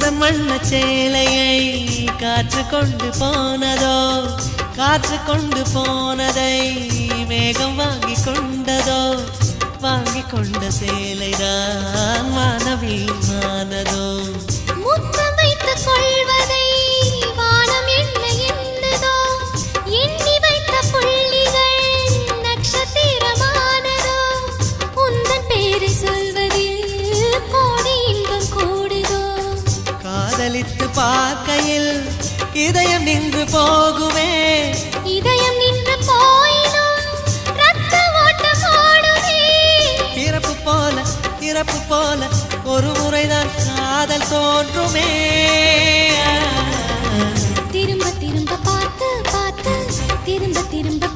உந்தன் வண்ண சேலையை காற்று கொண்டு போனதோ, காற்று கொண்டு போனதை மேகம் வாங்கி கொண்டதோ, வாங்கி கொண்ட சேலைதான் வானவிமானதோ. முத்தம் வைத்துக் கொள்வதை வானம் என்ன எண்ணதோ, எண்ணி வைத்த புள்ளிகள் நட்சத்திரமானதோ, உந்தன் பேரை சொல்வதில் கோடி இன்பம் கூடுதோ. காதலித்து பார்க்கையில் இதயம் நின்று போகுமே, இதயம் நின்று போயினும் ரத்த ஓட்டம் ஓடுமே. பிறப்பு போல இறப்பு போல ஒரு முறைதான் காதல் தோன்றுமே. திரும்ப திரும்ப பார்த்து பார்த்து திரும்ப திரும்ப